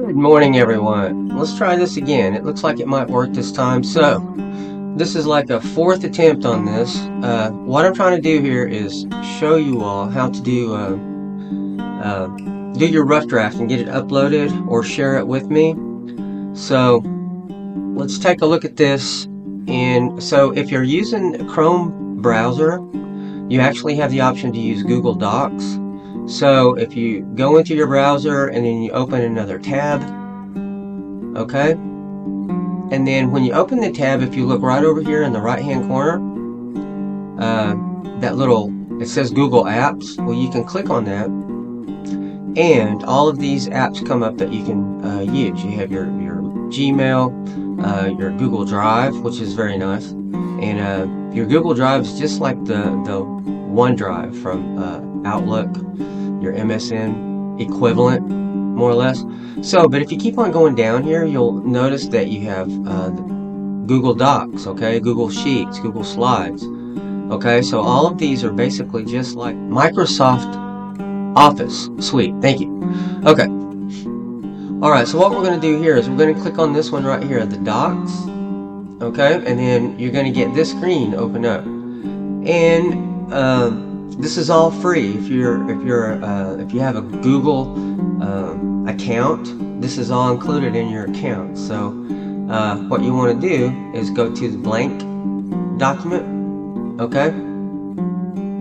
Good morning, everyone. Let's try this again. It looks like it might work this time. So, this is like a fourth attempt on this. What I'm trying to do here is show you all how to do your rough draft and get it uploaded or share it with me. So, let's take a look at this. So, if you're using a Chrome browser, you actually have the option to use Google Docs. So if you go into your browser and then you open another tab, okay, and then when you open the tab, if you look right over here in the right hand corner, it says Google Apps. Well, you can click on that and all of these apps come up that you can use. You have your Gmail, your Google Drive, which is very nice, and your Google Drive is just like the OneDrive from Outlook, your MSN equivalent, more or less. So, but if you keep on going down here, you'll notice that you have Google Docs, okay, Google Sheets, Google Slides, okay. So all of these are basically just like Microsoft Office Suite. Thank you. Okay. All right. So what we're going to do here is we're going to click on this one right here, the Docs, okay, and then you're going to get this screen open up, and this is all free. If you have a Google account, this is all included in your account. So what you want to do is go to the blank document, okay?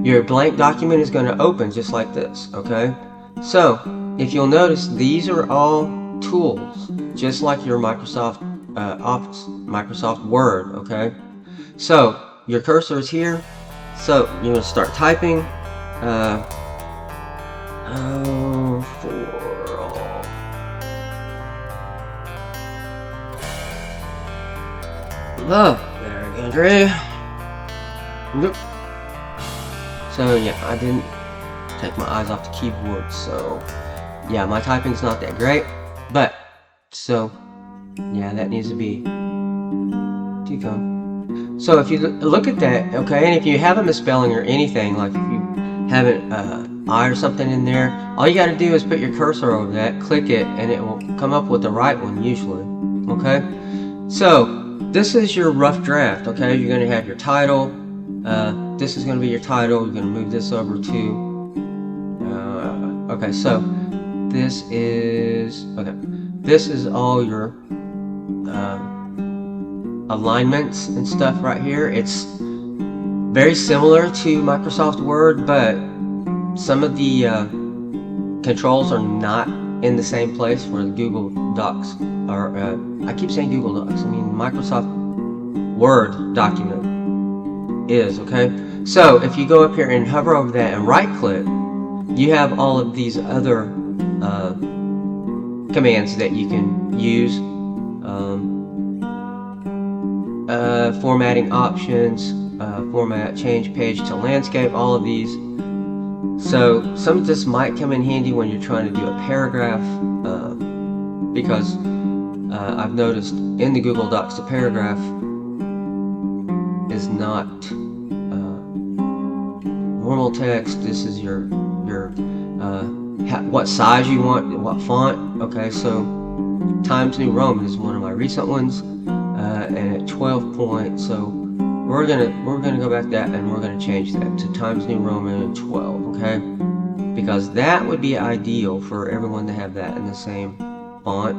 Your blank document is going to open just like this, okay? So if you'll notice, these are all tools, just like your Microsoft Office, Microsoft Word, okay? So your cursor is here. So you're going to start typing. For all. Love. There, Andre. Nope. So yeah, I didn't take my eyes off the keyboard. So yeah, my typing's not that great. But so yeah, that needs to be Tico. So if you look at that, okay, and if you have a misspelling or anything, like if you have an I or something in there, all you got to do is put your cursor over that, click it, and it will come up with the right one usually, okay? So this is your rough draft, okay? You're going to have your title. This is going to be your title. You're going to move this over to, okay, so this is all your alignments and stuff right here. It's very similar to Microsoft Word, but some of the controls are not in the same place where the Google Docs are. I keep saying Google Docs, I mean Microsoft Word document is, okay? So if you go up here and hover over that and right click, you have all of these other commands that you can use. Formatting options, format, change page to landscape, all of these. So some of this might come in handy when you're trying to do a paragraph, because I've noticed in the Google Docs the paragraph is not normal text. This is your what size you want, what font. Okay, so Times New Roman is one of my recent ones, and at 12 point. So we're gonna go back to that and we're gonna change that to Times New Roman 12, okay? Because that would be ideal for everyone to have that in the same font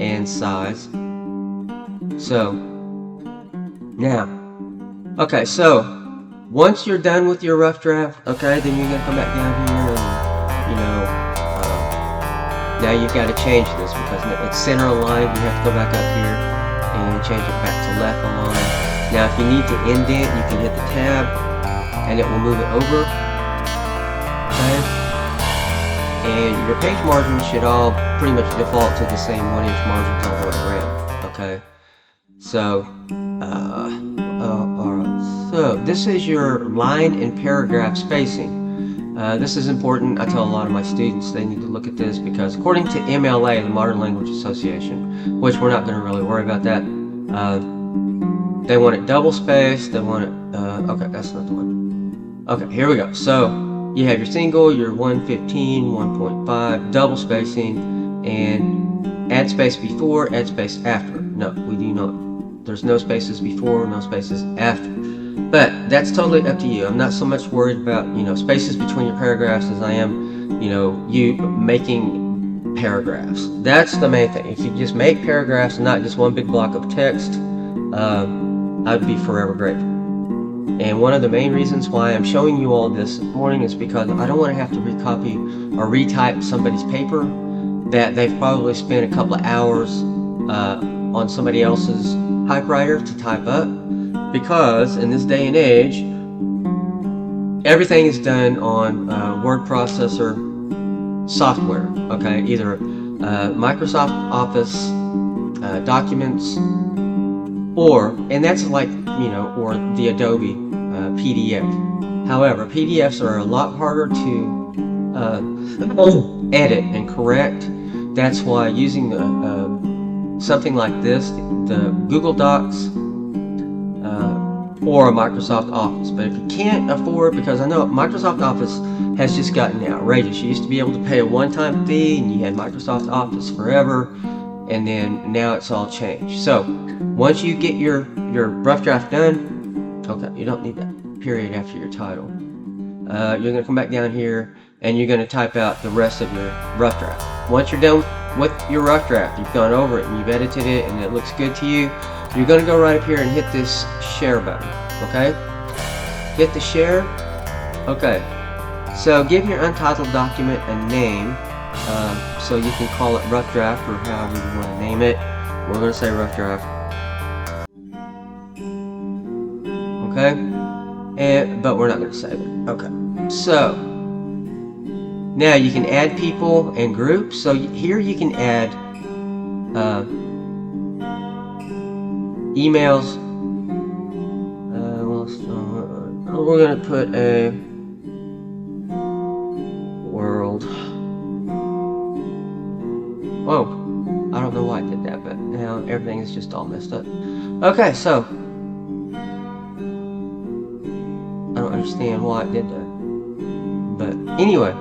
and size. So now, okay, so once you're done with your rough draft, okay, then you're gonna come back down here and now you've got to change this because it's center aligned. You have to go back up here and change it back to left aligned. Now if you need to indent, you can hit the tab and it will move it over, okay? And your page margins should all pretty much default to the same 1-inch margins all the way around, okay? So alright, so this is your line and paragraph spacing. This is important. I tell a lot of my students they need to look at this because according to MLA, the Modern Language Association, which we're not going to really worry about that, they want it double spaced, they want it, okay, that's not the one. Okay, here we go. So you have your single, your 115, 1.5, double spacing, and add space before, add space after. No, we do not. There's no spaces before, no spaces after. But that's totally up to you. I'm not so much worried about, spaces between your paragraphs as I am, you making paragraphs. That's the main thing. If you just make paragraphs and not just one big block of text, I'd be forever grateful. And one of the main reasons why I'm showing you all this morning is because I don't want to have to recopy or retype somebody's paper that they've probably spent a couple of hours on somebody else's typewriter to type up, because in this day and age everything is done on word processor software, okay, either Microsoft Office documents, and that's like, or the Adobe PDF. However, PDFs are a lot harder to edit and correct. That's why using something like this, the Google Docs or a Microsoft Office. But if you can't afford, because I know Microsoft Office has just gotten outrageous. You used to be able to pay a one-time fee and you had Microsoft Office forever, and then now it's all changed. So once you get your rough draft done, okay, you don't need that period after your title. You're going to come back down here and you're going to type out the rest of your rough draft. Once you're done with your rough draft, you've gone over it and you've edited it and it looks good to you, you're going to go right up here and hit this share button, okay? Hit the share. Okay, so give your untitled document a name, so you can call it rough draft or however you want to name it. We're going to say rough draft. Okay, but we're not going to save it. Okay, so now you can add people and groups. So here you can add emails. We're going to put a world. Whoa, I don't know why I did that, but now everything is just all messed up. Okay, so I don't understand why I did that, but anyway,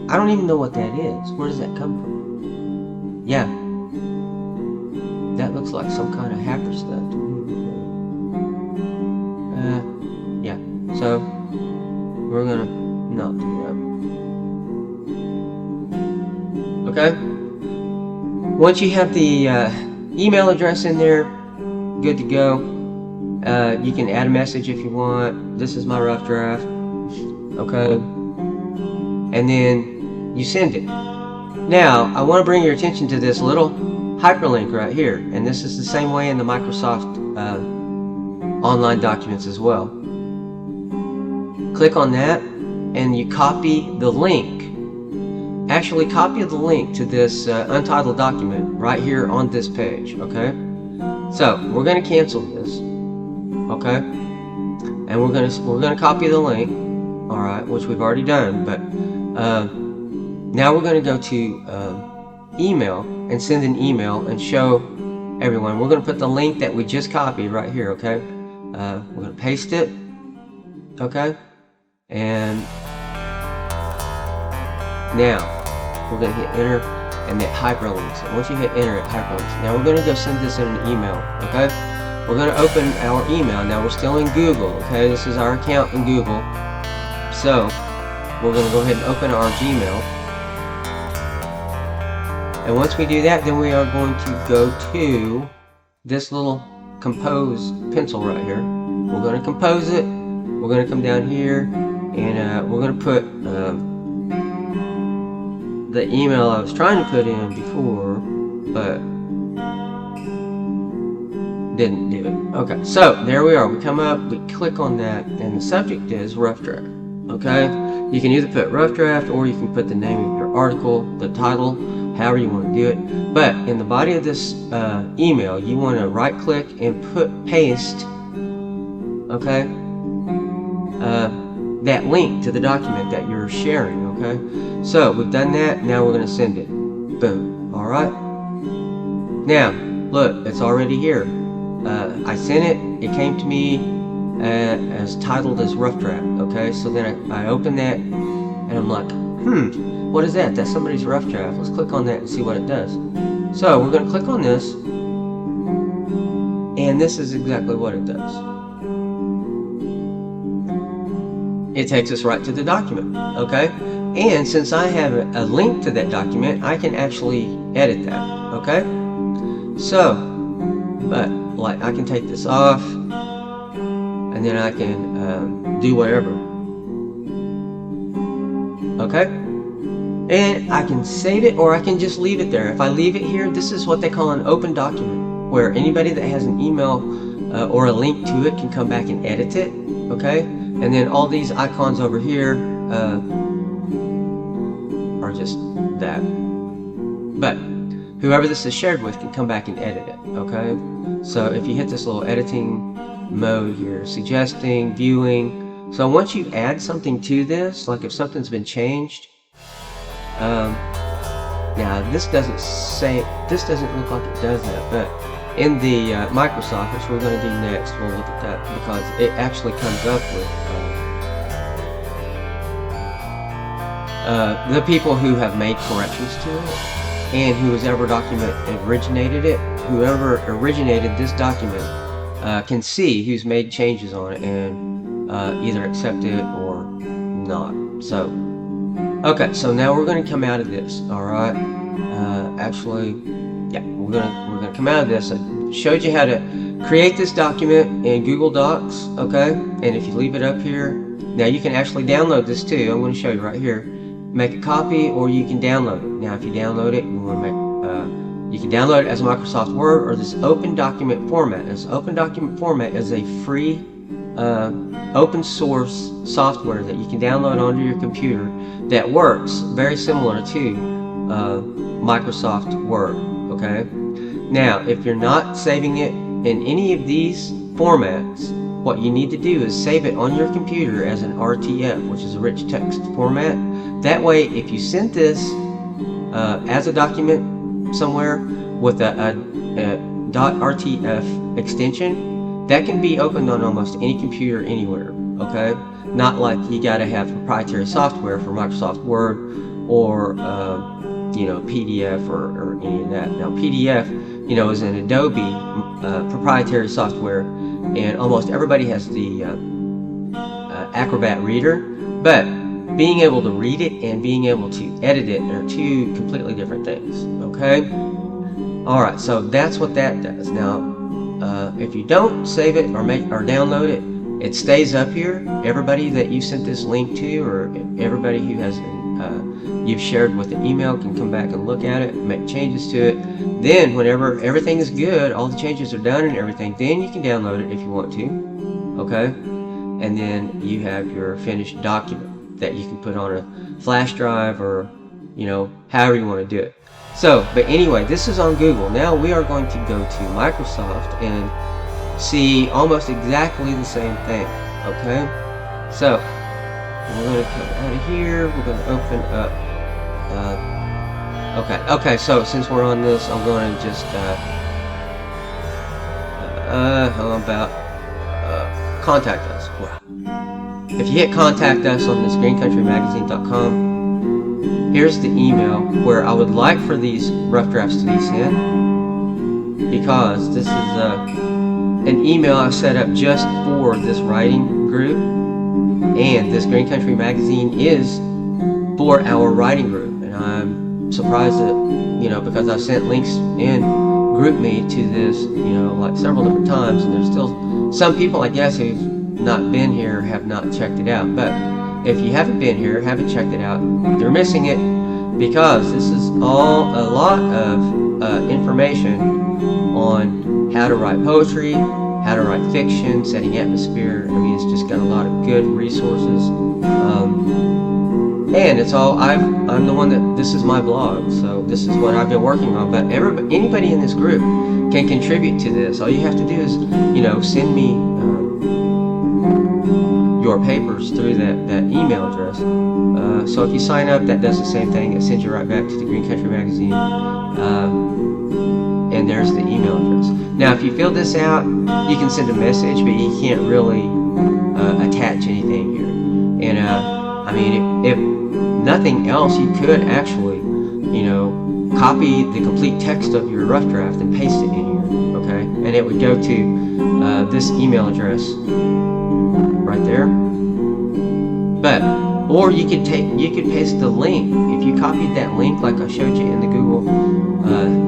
I don't even know what that is. Where does that come from? Yeah, that looks like some kind of hacker stuff. Yeah, so we're gonna not do that. Okay, once you have the email address in there, good to go. You can add a message if you want. This is my rough draft. Okay, and then you send it. Now I want to bring your attention to this little hyperlink right here, and this is the same way in the Microsoft online documents as well. Click on that and you copy the link. Actually copy the link to this untitled document right here on this page. Okay, so we're going to cancel this. Okay, and we're gonna copy the link, all right, which we've already done. But now we're going to go to email and send an email and show everyone. We're going to put the link that we just copied right here. Okay, we're going to paste it. Okay, and now we're going to hit enter, and it hyperlinks. And once you hit enter, it hyperlinks. Now we're going to go send this in an email. Okay, we're going to open our email. Now we're still in Google. Okay, this is our account in Google. So we're going to go ahead and open our Gmail. And once we do that, then we are going to go to this little compose pencil right here. We're going to compose it. We're going to come down here and we're going to put the email I was trying to put in before, but didn't do it. Okay, so there we are. We come up, we click on that, and the subject is rough draft. Okay, you can either put rough draft or you can put the name of your article, the title, however you want to do it. But in the body of this email, you want to right click and paste, okay, that link to the document that you're sharing. Okay, so we've done that. Now we're going to send it. Boom. All right, now look, it's already here. I sent it. It came to me as titled as rough draft. Okay, so then I open that and I'm like, what is that? That's somebody's rough draft. Let's click on that and see what it does. So we're going to click on this, and this is exactly what it does. It takes us right to the document, okay? And since I have a link to that document, I can actually edit that, okay? So, but like I can take this off, and then I can do whatever, okay? And I can save it, or I can just leave it there. If I leave it here, this is what they call an open document, where anybody that has an email or a link to it can come back and edit it, okay? And then all these icons over here are just that. But whoever this is shared with can come back and edit it, okay? So if you hit this little editing mode here, suggesting, viewing. So once you add something to this, like if something's been changed, now this doesn't look like it does that, but in the Microsoft, which we're going to do next, we'll look at that because it actually comes up with the people who have made corrections to it, and whoever originated this document can see who's made changes on it and either accept it or not. So, okay, so now we're going to come out of this. All right, actually, yeah, we're gonna come out of this. I showed you how to create this document in Google Docs, okay? And if you leave it up here, now you can actually download this too. I'm going to show you right here. Make a copy, or you can download it. Now, if you download it, you can download it as Microsoft Word or this open document format. This open document format is a free, open source software that you can download onto your computer that works very similar to Microsoft Word, okay? Now, if you're not saving it in any of these formats, what you need to do is save it on your computer as an RTF, which is a rich text format. That way, if you sent this as a document somewhere with a .rtf extension, that can be opened on almost any computer anywhere, okay? Not like you gotta have proprietary software for Microsoft Word or you know, PDF or any of that. Now, PDF, you know, is an Adobe proprietary software, and almost everybody has the Acrobat Reader, but being able to read it and being able to edit it are two completely different things, okay? Alright, so that's what that does. Now, if you don't save it or download it, it stays up here. Everybody that you sent this link to, or everybody who has you've shared with an email, can come back and look at it, make changes to it. Then whenever everything is good, all the changes are done and everything, then you can download it if you want to, okay? And then you have your finished document that you can put on a flash drive, or, you know, however you want to do it. So, but anyway, this is on Google. Now we are going to go to Microsoft and see almost exactly the same thing, okay? So, we're going to come out of here, we're going to open up, okay, so since we're on this, I'm going to just, how about, contact us. Well, if you hit contact us on this greencountrymagazine.com, here's the email where I would like for these rough drafts to be sent, because this is an email I set up just for this writing group, and this Green Country Magazine is for our writing group. And I'm surprised that, you know, because I've sent links in GroupMe to this, you know, like several different times, and there's still some people, I guess, who've not been here, have not checked it out. But if you haven't been here, haven't checked it out, you're missing it, because this is all a lot of information on how to write poetry, how to write fiction, setting atmosphere. I mean, it's just got a lot of good resources, and it's all I'm the one that, this is my blog, so this is what I've been working on. But anybody in this group can contribute to this. All you have to do is, you know, send me your papers through that email address. So if you sign up, that does the same thing. It sends you right back to the Green Country Magazine, and there's the email address. Now, if you fill this out, you can send a message, but you can't really attach anything here. And I mean, if nothing else, you could actually, copy the complete text of your rough draft and paste it in here, okay? And it would go to this email address right there. Or you could paste the link. If you copied that link like I showed you in the Google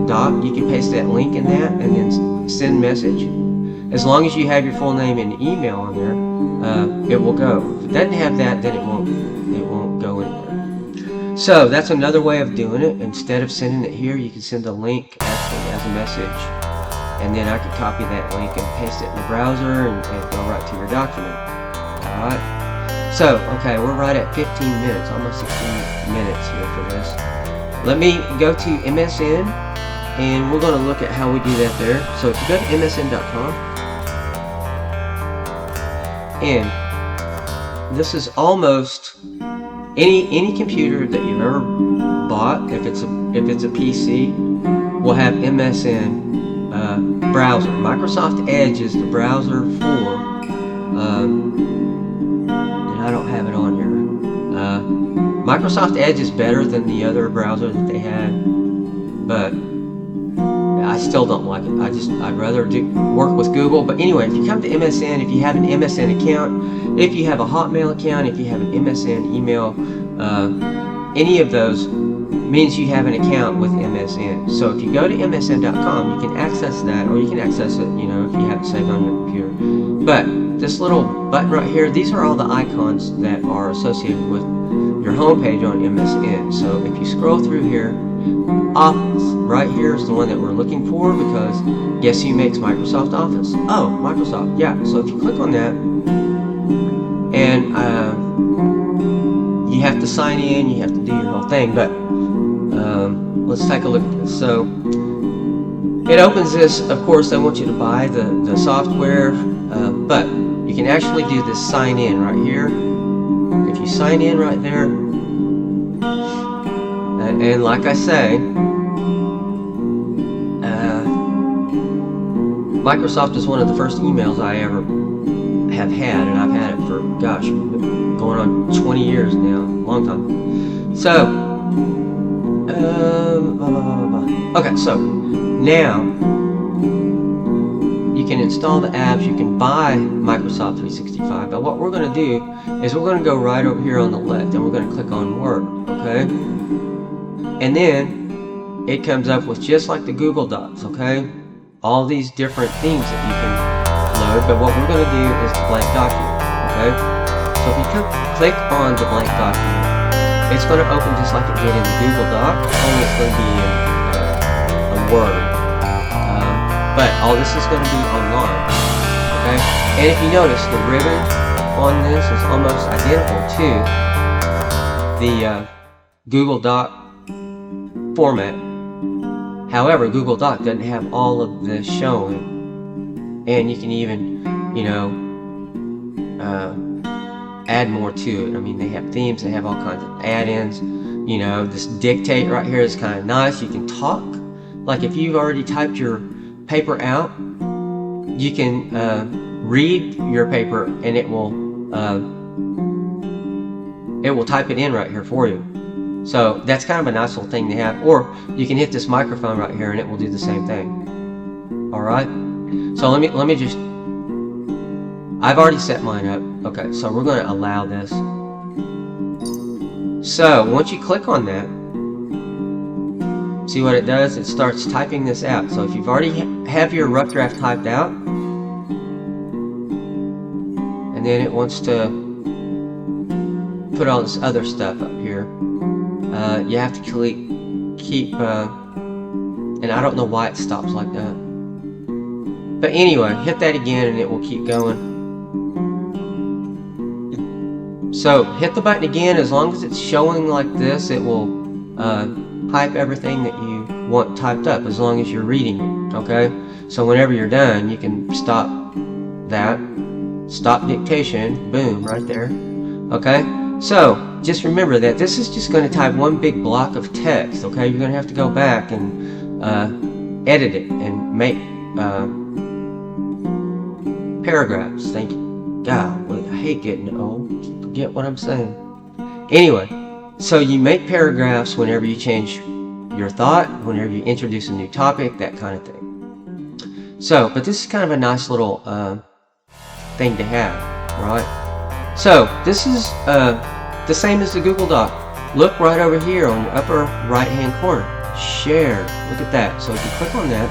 Doc, you can paste that link in that and then send message. As long as you have your full name and email on there, it will go. If it doesn't have that, then it won't go anywhere. So that's another way of doing it. Instead of sending it here, you can send a link actually as a message, and then I can copy that link and paste it in the browser and go right to your document. Alright? So, okay, we're right at 15 minutes, almost 16 minutes here for this. Let me go to MSN, and we're going to look at how we do that there. So if you go to msn.com, and this is almost any computer that you've ever bought, if it's a PC, will have MSN browser. Microsoft Edge is the browser for, and I don't have it on here. Microsoft Edge is better than the other browser that they had, but I still don't like it. I'd rather work with Google. But anyway, if you come to MSN, if you have an MSN account, if you have a Hotmail account, if you have an MSN email, any of those means you have an account with MSN. So if you go to msn.com, you can access that, or you can access it, if you have it saved on your computer. But this little button right here, these are all the icons that are associated with your homepage on MSN. So if you scroll through here, Office right here is the one that we're looking for, because guess who makes Microsoft Office? Oh, Microsoft. Yeah. So if you click on that, and you have to sign in, you have to do your whole thing. But let's take a look at this. So it opens this. Of course, they want you to buy the software, but you can actually do this sign in right here. If you sign in right there. And like I say, Microsoft is one of the first emails I ever have had, and I've had it for, gosh, going on 20 years now, long time. So, okay, so now you can install the apps, you can buy Microsoft 365, but what we're going to do is we're going to go right over here on the left, and we're going to click on Word, okay? And then it comes up with just like the Google Docs, okay? All these different things that you can load, but what we're going to do is the blank document, okay? So if you click on the blank document, it's going to open just like it did in the Google Doc, only it's going to be in a Word. But all this is going to be online, okay? And if you notice, the ribbon on this is almost identical to the Google Doc format. However, Google Doc doesn't have all of this showing, and you can even, add more to it. I mean, they have themes, they have all kinds of add-ins. This dictate right here is kind of nice. You can talk. Like if you've already typed your paper out, you can read your paper, and it will type it in right here for you. So that's kind of a nice little thing to have. Or you can hit this microphone right here and it will do the same thing. Alright? So let me just, I've already set mine up. Okay, so we're going to allow this. So once you click on that, see what it does? It starts typing this out. So if you've already have your rough draft typed out, and then it wants to put all this other stuff up here. You have to keep, and I don't know why it stops like that. But anyway, hit that again and it will keep going. So hit the button again. As long as it's showing like this, it will type everything that you want typed up, as long as you're reading it, okay? So whenever you're done, you can stop that, stop dictation, boom, right there, okay? So just remember that this is just going to type one big block of text, okay? You're going to have to go back and edit it and make paragraphs. Thank you. God, I hate getting old. Forget what I'm saying. Anyway, So you make paragraphs whenever you change your thought, whenever you introduce a new topic, that kind of thing. So, but this is kind of a nice little thing to have, right? So this is the same as the Google Doc. Look right over here on your upper right hand corner. Share. Look at that. So if you click on that,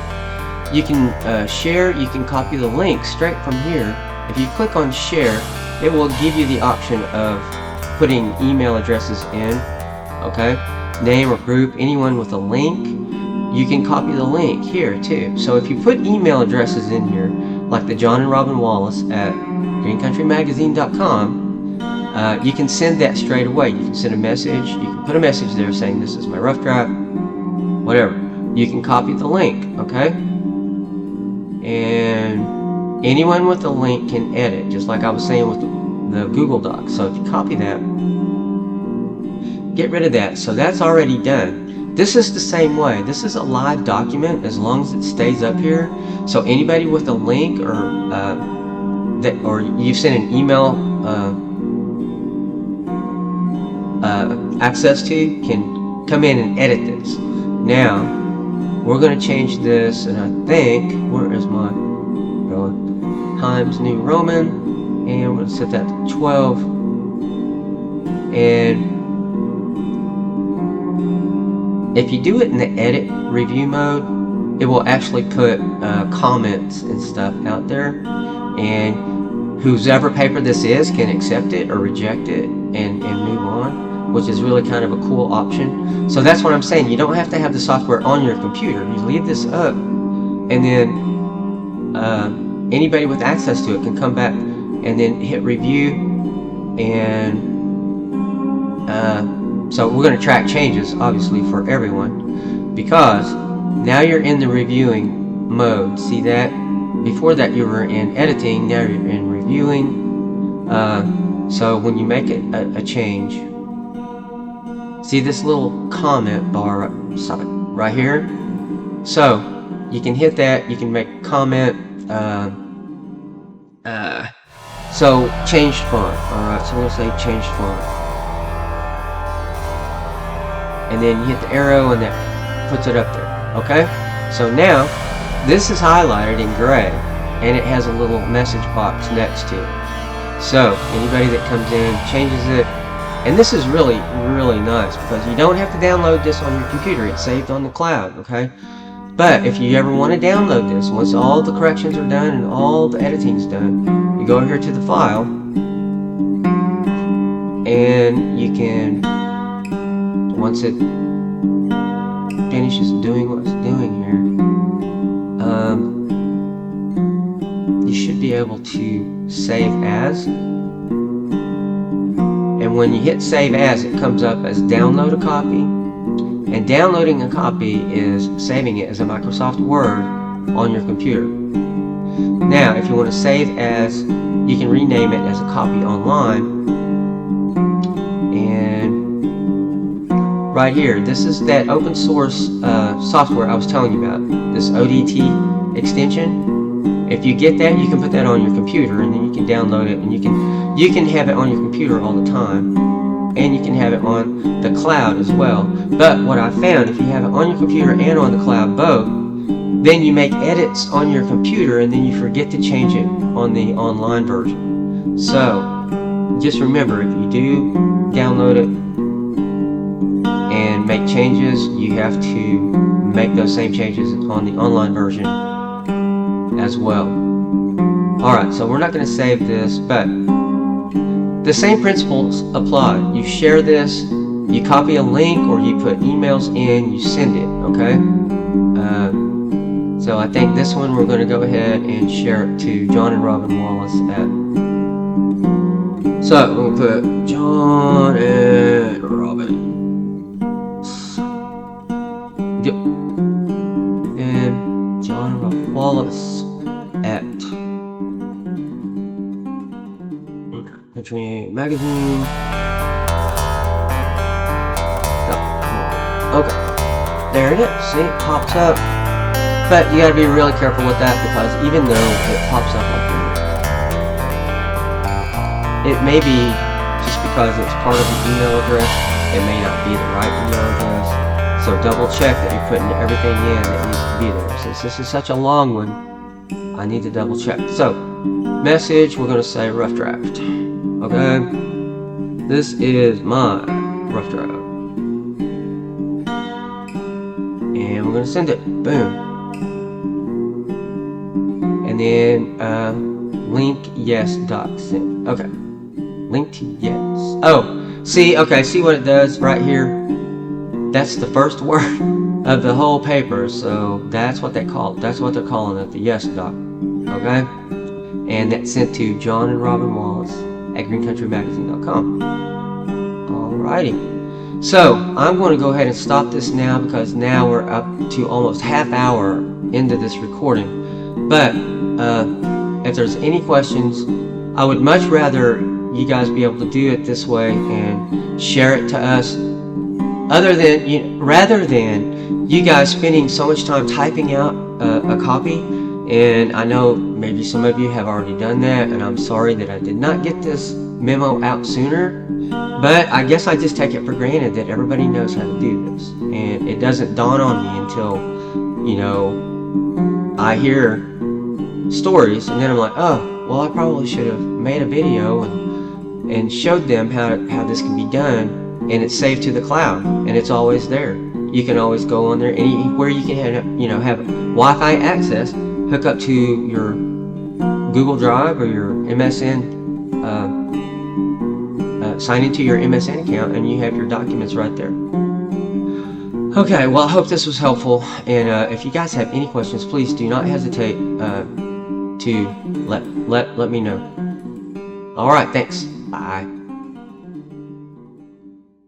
you can share. You can copy the link straight from here. If you click on share, it will give you the option of putting email addresses in, okay? Name or group, anyone with a link, you can copy the link here too. So if you put email addresses in here, like the John and Robin Wallace at greencountrymagazine.com, you can send that straight away. You can send a message, you can put a message there saying this is my rough draft, whatever. You can copy the link, okay? And anyone with a link can edit, just like I was saying with the Google Doc. So if you copy that, get rid of that. So that's already done. This is the same way. This is a live document as long as it stays up here. So anybody with a link or you send an email access to can come in and edit this. Now we're going to change this, and I think, where is my Times New Roman? And we're going to set that to 12. And if you do it in the edit review mode, it will actually put comments and stuff out there. And whoever paper this is can accept it or reject it and move on, which is really kind of a cool option. So that's what I'm saying. You don't have to have the software on your computer. You leave this up, and then anybody with access to it can come back and then hit review, and so we're going to track changes obviously for everyone, because now you're in the reviewing mode. See that? Before that you were in editing, now you're in reviewing. So when you make a change, see this little comment bar right here? So you can hit that, you can make a comment. So changed font. Alright, so we're going to say changed font. And then you hit the arrow and that puts it up there. Okay? So now this is highlighted in gray and it has a little message box next to it. So anybody that comes in changes it. And this is really, really nice because you don't have to download this on your computer. It's saved on the cloud, okay? But if you ever want to download this, once all the corrections are done and all the editing's done, you go here to the file, and you can, once it finishes doing what it's doing here, you should be able to save as. And when you hit save as, it comes up as download a copy. And downloading a copy is saving it as a Microsoft Word on your computer. Now, if you want to save as, you can rename it as a copy online. And right here, this is that open source software I was telling you about, this ODT extension. If you get that, you can put that on your computer, and then you can download it, and you can have it on your computer all the time. And you can have it on the cloud as well. But what I found, if you have it on your computer and on the cloud both, then you make edits on your computer and then you forget to change it on the online version. So just remember, if you do download it and make changes, you have to make those same changes on the online version as well. Alright, so we're not going to save this, but the same principles apply. You share this, you copy a link, or you put emails in, you send it, okay? So I think this one we're going to go ahead and share it to John and Robin Wallace at. So we're going to put John and Robin. Yep. And John and Robin Wallace at Country Magazine. Okay, there it is. See, it pops up. But you gotta be really careful with that, because even though it pops up like that, it may be just because it's part of the email address, it may not be the right email address. So double check that you're putting everything in that needs to be there. Since this is such a long one, I need to double check. So, message, we're going to say rough draft. Okay? This is my rough draft. And we're going to send it. Boom. And then, link yes doc send. Okay. Link to yes. Oh, see, okay, see what it does right here? That's the first word of the whole paper, so that's what they're calling it, the yes doc. Okay? And that's sent to John and Robin Wallace at greencountrymagazine.com. Alrighty. So, I'm going to go ahead and stop this now because now we're up to almost half hour into this recording. But, if there's any questions, I would much rather you guys be able to do it this way and share it to us rather than you guys spending so much time typing out a copy. And I know maybe some of you have already done that, and I'm sorry that I did not get this memo out sooner, but I guess I just take it for granted that everybody knows how to do this, and it doesn't dawn on me until, you know, I hear stories, and then I'm like, oh, well, I probably should have made a video and showed them how this can be done, and it's saved to the cloud, and it's always there. You can always go on there anywhere you can have Wi-Fi access, hook up to your Google Drive or your MSN, sign into your MSN account, and you have your documents right there. Okay, well, I hope this was helpful, and if you guys have any questions, please do not hesitate to let me know. All right, thanks. Bye.